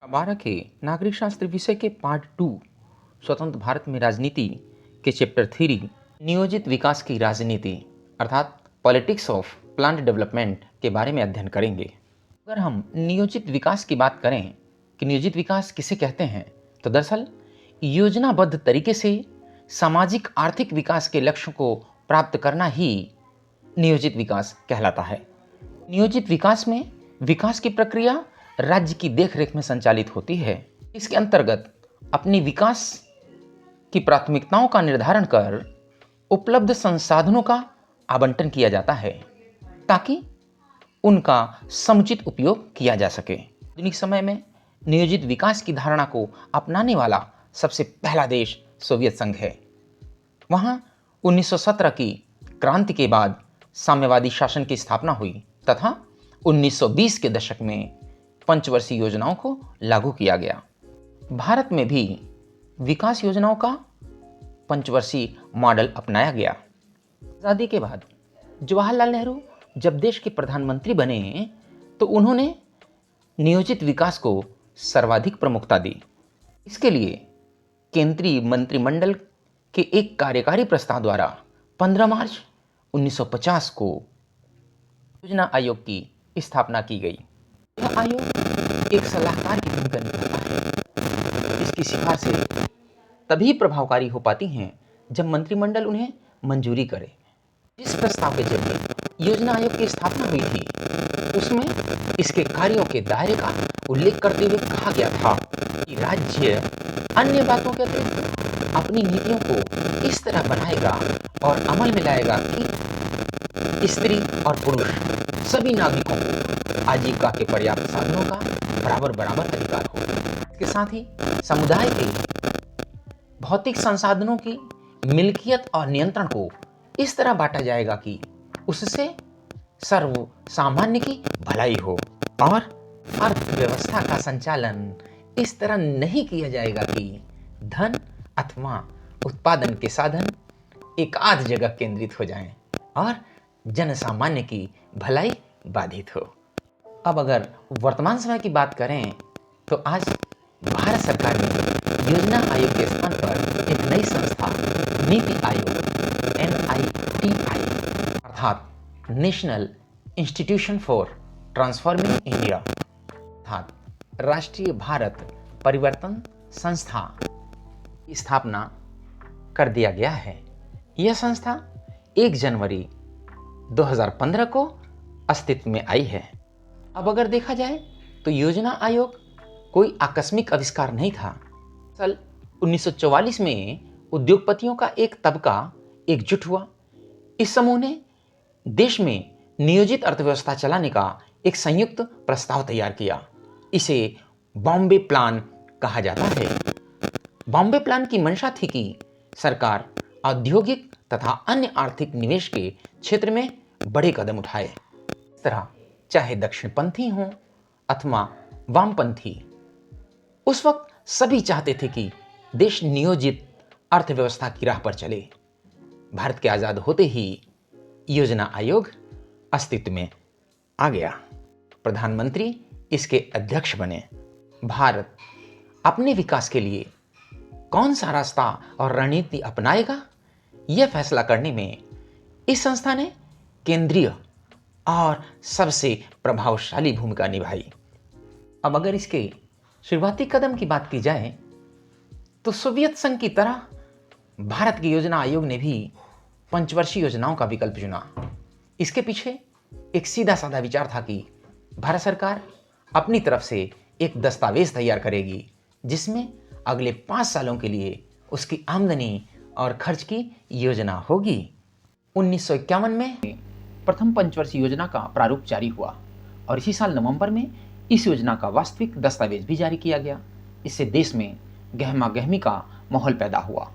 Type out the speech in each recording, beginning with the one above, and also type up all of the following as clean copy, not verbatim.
12 के नागरिक शास्त्र विषय के पार्ट 2 स्वतंत्र भारत में राजनीति के चैप्टर 3 नियोजित विकास की राजनीति अर्थात पॉलिटिक्स ऑफ प्लान्ड डेवलपमेंट के बारे में अध्ययन करेंगे। अगर हम नियोजित विकास की बात करें कि नियोजित विकास किसे कहते हैं, तो दरअसल योजनाबद्ध तरीके से सामाजिक आर्थिक विकास के लक्ष्य को प्राप्त करना ही नियोजित विकास कहलाता है। नियोजित विकास में विकास की प्रक्रिया राज्य की देखरेख में संचालित होती है। इसके अंतर्गत अपनी विकास की प्राथमिकताओं का निर्धारण कर उपलब्ध संसाधनों का आवंटन किया जाता है ताकि उनका समुचित उपयोग किया जा सके। आधुनिक समय में नियोजित विकास की धारणा को अपनाने वाला सबसे पहला देश सोवियत संघ है। वहां 1917 की क्रांति के बाद साम्यवादी शासन की स्थापना हुई तथा 1920 के दशक में पंचवर्षीय योजनाओं को लागू किया गया। भारत में भी विकास योजनाओं का पंचवर्षीय मॉडल अपनाया गया। आज़ादी के बाद जवाहरलाल नेहरू जब देश के प्रधानमंत्री बने तो उन्होंने नियोजित विकास को सर्वाधिक प्रमुखता दी। इसके लिए केंद्रीय मंत्रिमंडल के एक कार्यकारी प्रस्ताव द्वारा 15 मार्च 1950 को योजना आयोग की स्थापना की गई। यह आयोग एक सलाहकार की भूमिका निभाता है। इसकी सिफारिशें तभी प्रभावकारी हो पाती हैं जब मंत्रिमंडल उन्हें मंजूरी करे। जिस प्रस्ताव के जरिए योजना आयोग की स्थापना हुई थी उसमें इसके कार्यों के दायरे का उल्लेख करते हुए कहा गया था कि राज्य अन्य बातों के अतिरिक्त अपनी नीतियों को इस तरह बनाएगा और अमल में लाएगा कि स्त्री और पुरुष सभी नागरिकों को आजीविका के पर्याप्त साधनों का बराबर अधिकार हो। इसके साथ ही समुदाय के भौतिक संसाधनों की मिल्कियत और नियंत्रण को इस तरह बांटा जाएगा कि उससे सर्व सामान्य की भलाई हो और अर्थव्यवस्था का संचालन इस तरह नहीं किया जाएगा कि धन अथवा उत्पादन के साधन एक आध जगह केंद्रित हो जाएं और जन सामान्य की भलाई बाधित हो। अब अगर वर्तमान समय की बात करें तो आज भारत सरकार ने योजना आयोग के स्थान पर एक नई संस्था नीति आयोग NITI अर्थात national institution for transforming India अर्थात राष्ट्रीय भारत परिवर्तन संस्था की स्थापना कर दिया गया है। यह संस्था 1 जनवरी 2015 को अस्तित्व में आई है। अब अगर देखा जाए तो योजना आयोग कोई आकस्मिक आविष्कार नहीं था। साल 1944 में उद्योगपतियों का एक तबका एकजुट हुआ। इस समूह ने देश में नियोजित अर्थव्यवस्था चलाने का एक संयुक्त प्रस्ताव तैयार किया। इसे बॉम्बे प्लान कहा जाता है। बॉम्बे प्लान की मंशा थी कि सरकार औद्योगिक तथा अन्य आर्थिक निवेश के क्षेत्र में बड़े कदम उठाए। इस तरह चाहे दक्षिणपंथी हों अथवा वामपंथी, उस वक्त सभी चाहते थे कि देश नियोजित अर्थव्यवस्था की राह पर चले। भारत के आजाद होते ही योजना आयोग अस्तित्व में आ गया। प्रधानमंत्री इसके अध्यक्ष बने। भारत अपने विकास के लिए कौन सा रास्ता और रणनीति अपनाएगा, यह फैसला करने में इस संस्था ने केंद्रीय और सबसे प्रभावशाली भूमिका निभाई। अब अगर इसके शुरुआती कदम की बात की जाए तो सोवियत संघ की तरह भारत की योजना आयोग ने भी पंचवर्षीय योजनाओं का विकल्प चुना। इसके पीछे एक सीधा साधा विचार था कि भारत सरकार अपनी तरफ से एक दस्तावेज तैयार करेगी जिसमें अगले 5 सालों के लिए उसकी आमदनी और खर्च की योजना होगी। 1951 में प्रथम पंचवर्षीय योजना का प्रारूप जारी हुआ और इसी साल नवंबर में इस योजना का वास्तविक दस्तावेज भी जारी किया गया। इससे देश में गहमा गहमी का माहौल पैदा हुआ।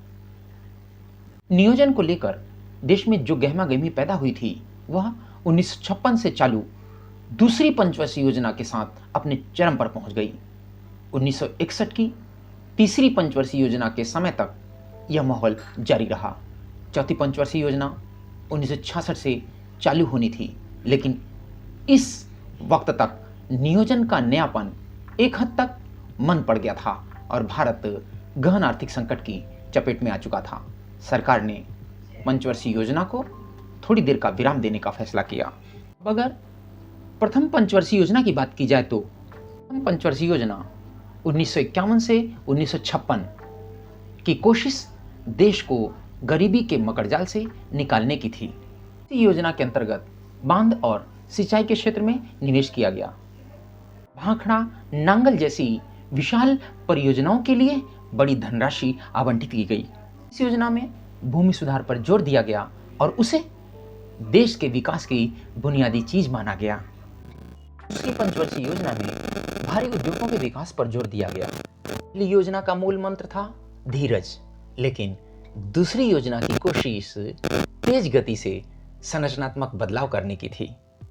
नियोजन को लेकर देश में जो गहमा गहमी पैदा हुई थी वह 1956 से चालू दूसरी पंचवर्षीय योजना के साथ अपने चरम पर पहुंच गई। 1961 की तीसरी पंचवर्षीय योजना के समय तक यह माहौल जारी रहा। चौथी पंचवर्षीय योजना 1966 से चालू होनी थी, लेकिन इस वक्त तक नियोजन का नयापन एक हद तक मंद पड़ गया था और भारत गहन आर्थिक संकट की चपेट में आ चुका था। सरकार ने पंचवर्षीय योजना को थोड़ी देर का विराम देने का फैसला किया। अब अगर प्रथम पंचवर्षीय योजना की बात की जाए तो प्रथम पंचवर्षीय योजना 1951 से 1956 की कोशिश देश को गरीबी के मकड़जाल से निकालने की थी। इस योजना के अंतर्गत बांध और सिंचाई के क्षेत्र में निवेश किया गया। भाखड़ा नांगल जैसी विशाल परियोजनाओं के लिए बड़ी धनराशि आवंटित की गई। इस योजना में भूमि सुधार पर जोर दिया गया और उसे देश के विकास की बुनियादी चीज माना गया। दूसरी पंचवर्षीय योजना में भारी उद्योगों के विकास पर जोर दिया गया। पहली योजना का मूल मंत्र था धीरज, लेकिन दूसरी योजना की कोशिश तेज गति से संरचनात्मक बदलाव करने की थी।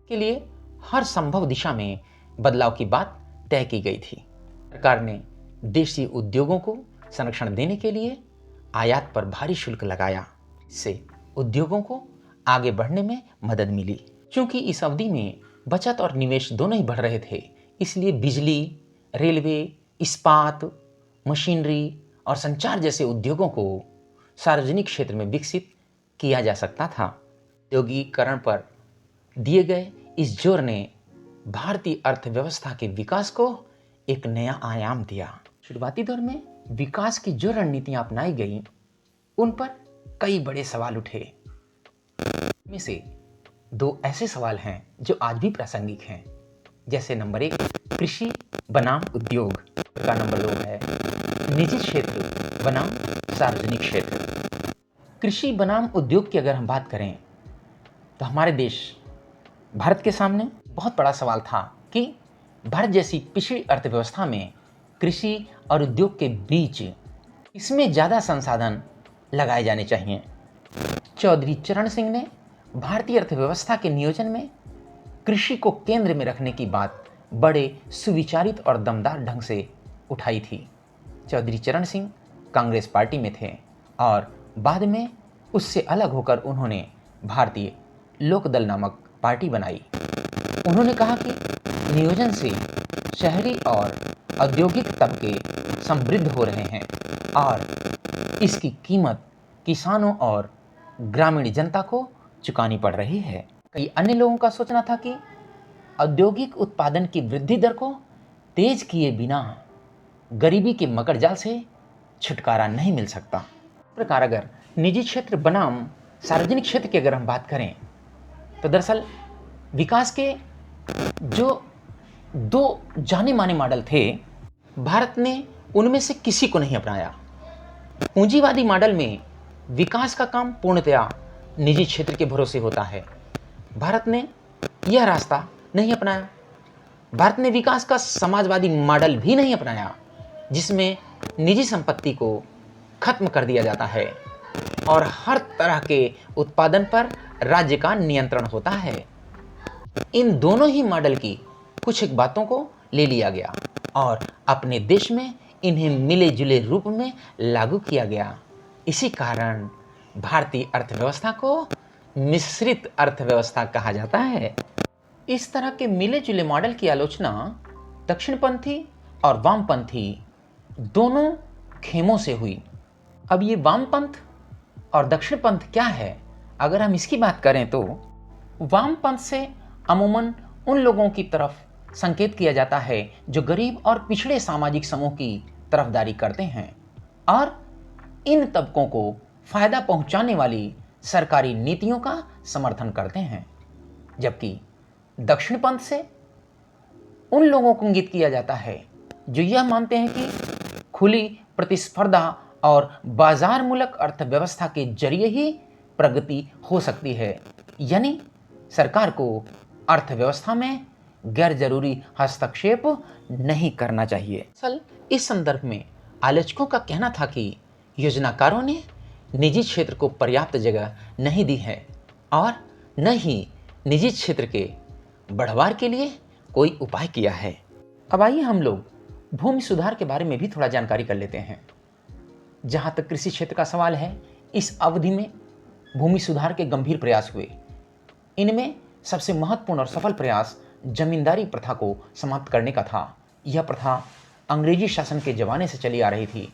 के लिए हर संभव दिशा में बदलाव की बात तय की गई थी। सरकार ने देशी उद्योगों को संरक्षण देने के लिए आयात पर भारी शुल्क लगाया। इससे उद्योगों को आगे बढ़ने में मदद मिली। क्योंकि इस अवधि में बचत और निवेश दोनों ही बढ़ रहे थे, इसलिए बिजली, रेलवे, इस्पात, मशीनरी और संचार जैसे उद्योगों को सार्वजनिक क्षेत्र में विकसित किया जा सकता था। औद्योगिकीकरण पर दिए गए इस जोर ने भारतीय अर्थव्यवस्था के विकास को एक नया आयाम दिया। शुरुआती दौर में विकास की जो रणनीतियां अपनाई गई उन पर कई बड़े सवाल उठे। इनमें से दो ऐसे सवाल हैं जो आज भी प्रासंगिक हैं, जैसे नंबर 1 कृषि बनाम उद्योग का, नंबर 2 है निजी क्षेत्र बनाम सार्वजनिक क्षेत्र। कृषि बनाम उद्योग की अगर हम बात करें तो हमारे देश भारत के सामने बहुत बड़ा सवाल था कि भारत जैसी पिछड़ी अर्थव्यवस्था में कृषि और उद्योग के बीच इसमें ज़्यादा संसाधन लगाए जाने चाहिए। चौधरी चरण सिंह ने भारतीय अर्थव्यवस्था के नियोजन में कृषि को केंद्र में रखने की बात बड़े सुविचारित और दमदार ढंग से उठाई थी। चौधरी चरण सिंह कांग्रेस पार्टी में थे और बाद में उससे अलग होकर उन्होंने भारतीय लोकदल नामक पार्टी बनाई। उन्होंने कहा कि नियोजन से शहरी और औद्योगिक तबके समृद्ध हो रहे हैं और इसकी कीमत किसानों और ग्रामीण जनता को चुकानी पड़ रही है। कई अन्य लोगों का सोचना था कि औद्योगिक उत्पादन की वृद्धि दर को तेज किए बिना गरीबी के मकड़जाल से छुटकारा नहीं मिल सकता। इस प्रकार अगर निजी क्षेत्र बनाम सार्वजनिक क्षेत्र की अगर हम बात करें तो दरअसल विकास के जो दो जाने माने मॉडल थे, भारत ने उनमें से किसी को नहीं अपनाया। पूंजीवादी मॉडल में विकास का काम पूर्णतया निजी क्षेत्र के भरोसे होता है। भारत ने यह रास्ता नहीं अपनाया। भारत ने विकास का समाजवादी मॉडल भी नहीं अपनाया, जिसमें निजी संपत्ति को खत्म कर दिया जाता है और हर तरह के उत्पादन पर राज्य का नियंत्रण होता है। इन दोनों ही मॉडल की कुछ एक बातों को ले लिया गया और अपने देश में इन्हें मिले जुले रूप में लागू किया गया। इसी कारण भारतीय अर्थव्यवस्था को मिश्रित अर्थव्यवस्था कहा जाता है। इस तरह के मिले जुले मॉडल की आलोचना दक्षिणपंथी और वामपंथी दोनों खेमों से हुई। अब ये वामपंथ और दक्षिणपंथ क्या है, अगर हम इसकी बात करें तो वामपंथ से अमूमन उन लोगों की तरफ संकेत किया जाता है जो गरीब और पिछड़े सामाजिक समूह की तरफदारी करते हैं और इन तबकों को फायदा पहुंचाने वाली सरकारी नीतियों का समर्थन करते हैं, जबकि दक्षिणपंथ से उन लोगों को इंगित किया जाता है जो यह मानते हैं कि खुली प्रतिस्पर्धा और बाजार मूलक अर्थव्यवस्था के जरिए ही प्रगति हो सकती है, यानी सरकार को अर्थव्यवस्था में गैर जरूरी हस्तक्षेप नहीं करना चाहिए। असल इस संदर्भ में आलोचकों का कहना था कि योजनाकारों ने निजी क्षेत्र को पर्याप्त जगह नहीं दी है और न ही निजी क्षेत्र के बढ़वार के लिए कोई उपाय किया है। अब आइए हम लोग भूमि सुधार के बारे में भी थोड़ा जानकारी कर लेते हैं। जहाँ तक कृषि क्षेत्र का सवाल है, इस अवधि में भूमि सुधार के गंभीर प्रयास हुए। इनमें सबसे महत्वपूर्ण और सफल प्रयास जमींदारी प्रथा को समाप्त करने का था। यह प्रथा अंग्रेजी शासन के जमाने से चली आ रही थी।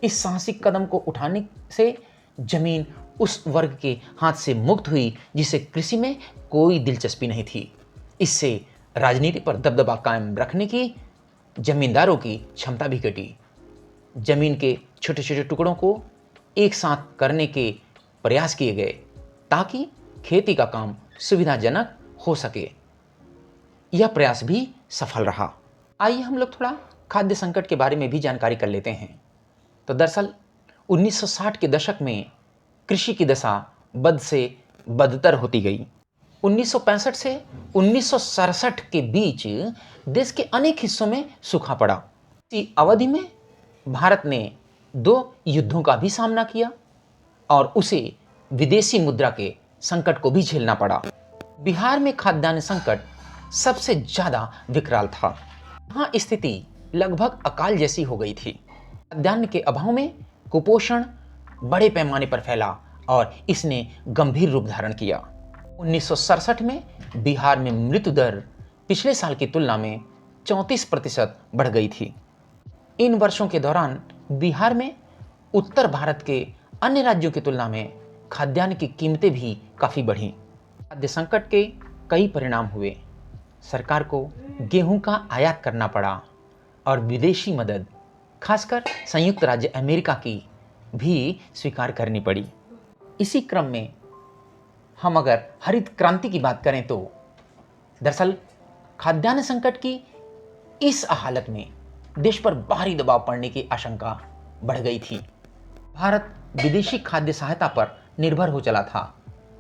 इस साहसिक कदम को उठाने से जमीन उस वर्ग के हाथ से मुक्त हुई जिसे कृषि में कोई दिलचस्पी नहीं थी। इससे राजनीति पर दबदबा कायम रखने की जमींदारों की क्षमता भी घटी। जमीन के छोटे छोटे टुकड़ों को एक साथ करने के प्रयास किए गए ताकि खेती का काम सुविधाजनक हो सके। यह प्रयास भी सफल रहा। आइए हम लोग थोड़ा खाद्य संकट के बारे में भी जानकारी कर लेते हैं। तो दरअसल 1960 के दशक में कृषि की दशा बद से बदतर होती गई। 1965 से 1967 के बीच देश के अनेक हिस्सों में सूखा पड़ा। इसी अवधि में भारत ने 2 युद्धों का भी सामना किया और उसे विदेशी मुद्रा के संकट को भी झेलना पड़ा। बिहार में खाद्यान्न संकट सबसे ज़्यादा विकराल था। यहाँ स्थिति लगभग अकाल जैसी हो गई थी। खाद्यान्न के अभाव में कुपोषण बड़े पैमाने पर फैला और इसने गंभीर रूप धारण किया। 1967 में बिहार में मृत्यु दर पिछले साल की तुलना में 34% बढ़ गई थी। इन वर्षों के दौरान बिहार में उत्तर भारत के अन्य राज्यों की तुलना में खाद्यान्न की कीमतें भी काफ़ी बढ़ीं। खाद्य संकट के कई परिणाम हुए। सरकार को गेहूं का आयात करना पड़ा और विदेशी मदद, खासकर संयुक्त राज्य अमेरिका की भी स्वीकार करनी पड़ी। इसी क्रम में हम अगर हरित क्रांति की बात करें तो दरअसल खाद्यान्न संकट की इस हालत में देश पर बाहरी दबाव पड़ने की आशंका बढ़ गई थी। भारत विदेशी खाद्य सहायता पर निर्भर हो चला था,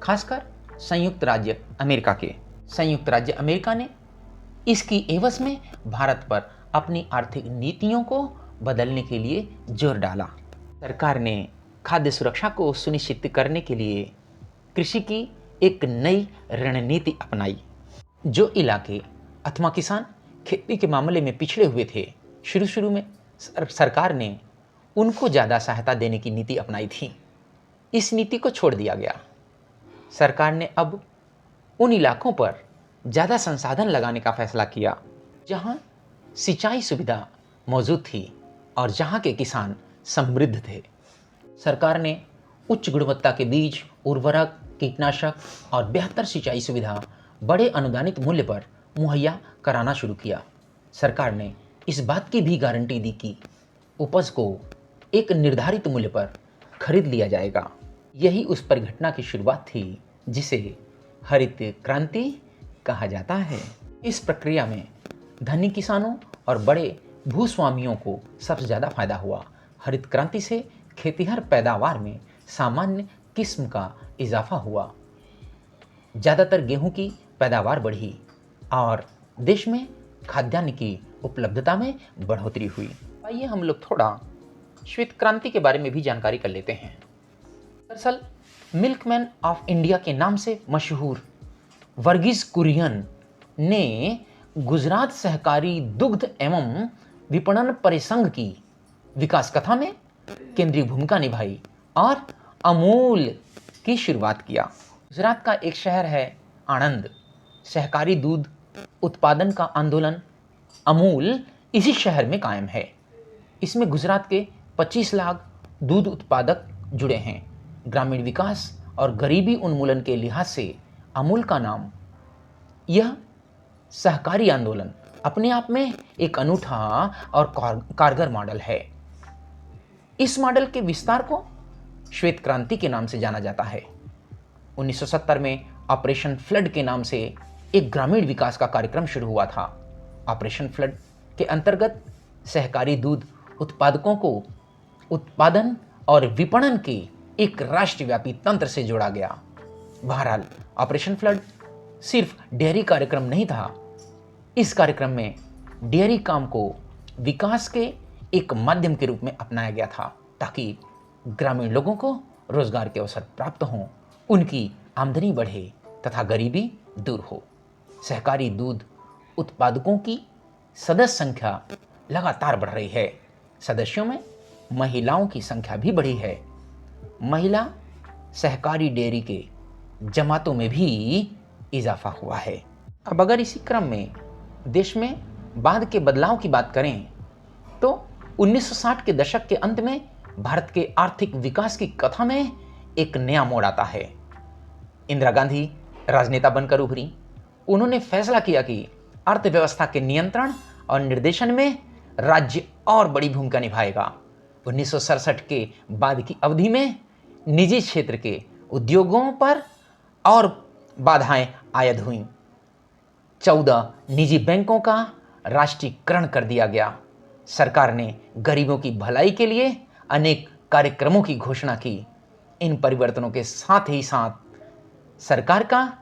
खासकर संयुक्त राज्य अमेरिका के। संयुक्त राज्य अमेरिका ने इसकी एवज में भारत पर अपनी आर्थिक नीतियों को बदलने के लिए जोर डाला। सरकार ने खाद्य सुरक्षा को सुनिश्चित करने के लिए कृषि की एक नई रणनीति अपनाई। जो इलाके अथवा किसान खेती के मामले में पिछड़े हुए थे, शुरू में सरकार ने उनको ज़्यादा सहायता देने की नीति अपनाई थी। इस नीति को छोड़ दिया गया। सरकार ने अब उन इलाकों पर ज़्यादा संसाधन लगाने का फैसला किया जहां सिंचाई सुविधा मौजूद थी और जहां के किसान समृद्ध थे। सरकार ने उच्च गुणवत्ता के बीज, उर्वरक, कीटनाशक और बेहतर सिंचाई सुविधा बड़े अनुदानित मूल्य पर मुहैया कराना शुरू किया। सरकार ने इस बात की भी गारंटी दी कि उपज को एक निर्धारित मूल्य पर खरीद लिया जाएगा। यही उस परिघटना की शुरुआत थी जिसे हरित क्रांति कहा जाता है। इस प्रक्रिया में धनी किसानों और बड़े भूस्वामियों को सबसे ज़्यादा फायदा हुआ। हरित क्रांति से खेतिहर पैदावार में सामान्य किस्म का इजाफा हुआ। ज़्यादातर गेहूं की पैदावार बढ़ी और देश में खाद्यान्न की उपलब्धता में बढ़ोतरी हुई। आइए हम लोग थोड़ा श्वेत क्रांति के बारे में भी जानकारी कर लेते हैं। दरअसल मिल्कमैन ऑफ इंडिया के नाम से मशहूर वर्गीस कुरियन ने गुजरात सहकारी दुग्ध एवं विपणन परिसंघ की विकास कथा में केंद्रीय भूमिका निभाई और अमूल की शुरुआत किया। गुजरात का एक शहर है आणंद। सहकारी दूध उत्पादन का आंदोलन अमूल इसी शहर में कायम है। इसमें गुजरात के 25 लाख दूध उत्पादक जुड़े हैं। ग्रामीण विकास और गरीबी उन्मूलन के लिहाज से अमूल का नाम, यह सहकारी आंदोलन अपने आप में एक अनूठा और कारगर मॉडल है। इस मॉडल के विस्तार को श्वेत क्रांति के नाम से जाना जाता है। 1970 में ऑपरेशन फ्लड के नाम से एक ग्रामीण विकास का कार्यक्रम शुरू हुआ था। ऑपरेशन फ्लड के अंतर्गत सहकारी दूध उत्पादकों को उत्पादन और विपणन के एक राष्ट्रव्यापी तंत्र से जोड़ा गया। बहरहाल ऑपरेशन फ्लड सिर्फ डेयरी कार्यक्रम नहीं था। इस कार्यक्रम में डेयरी काम को विकास के एक माध्यम के रूप में अपनाया गया था ताकि ग्रामीण लोगों को रोजगार के अवसर प्राप्त हों, उनकी आमदनी बढ़े तथा गरीबी दूर हो। सहकारी दूध उत्पादकों की सदस्य संख्या लगातार बढ़ रही है। सदस्यों में महिलाओं की संख्या भी बढ़ी है। महिला सहकारी डेयरी के जमातों में भी इजाफा हुआ है। अब अगर इसी क्रम में देश में बाद के बदलाव की बात करें तो 1960 के दशक के अंत में भारत के आर्थिक विकास की कथा में एक नया मोड़ आता है। इंदिरा गांधी राजनेता बनकर उभरी। उन्होंने फैसला किया कि अर्थव्यवस्था के नियंत्रण और निर्देशन में राज्य और बड़ी भूमिका निभाएगा। 1967 के बाद की अवधि में निजी क्षेत्र के उद्योगों पर और बाधाएं आयद हुईं। 14 निजी बैंकों का राष्ट्रीयकरण कर दिया गया। सरकार ने गरीबों की भलाई के लिए अनेक कार्यक्रमों की घोषणा की। इन परिवर्तनों के साथ ही साथ सरकार का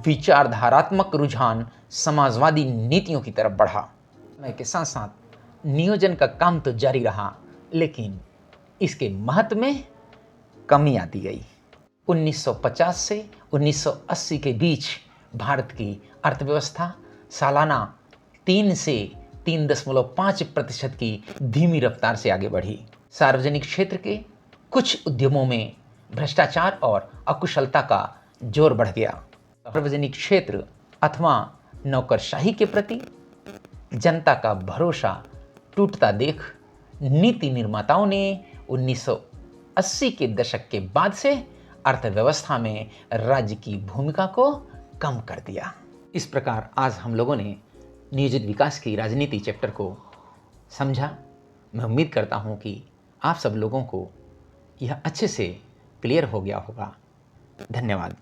विचारधारात्मक रुझान समाजवादी नीतियों की तरफ बढ़ा। समय के साथ साथ नियोजन का काम तो जारी रहा, लेकिन इसके महत्व में कमी आती गई। 1950 से 1980 के बीच भारत की अर्थव्यवस्था सालाना 3 से 3.5% की धीमी रफ्तार से आगे बढ़ी। सार्वजनिक क्षेत्र के कुछ उद्यमों में भ्रष्टाचार और अकुशलता का जोर बढ़ गया। सार्वजनिक क्षेत्र अथवा नौकरशाही के प्रति जनता का भरोसा टूटता देख नीति निर्माताओं ने 1980 के दशक के बाद से अर्थव्यवस्था में राज्य की भूमिका को कम कर दिया। इस प्रकार आज हम लोगों ने नियोजित विकास की राजनीति चैप्टर को समझा। मैं उम्मीद करता हूँ कि आप सब लोगों को यह अच्छे से क्लियर हो गया होगा। धन्यवाद।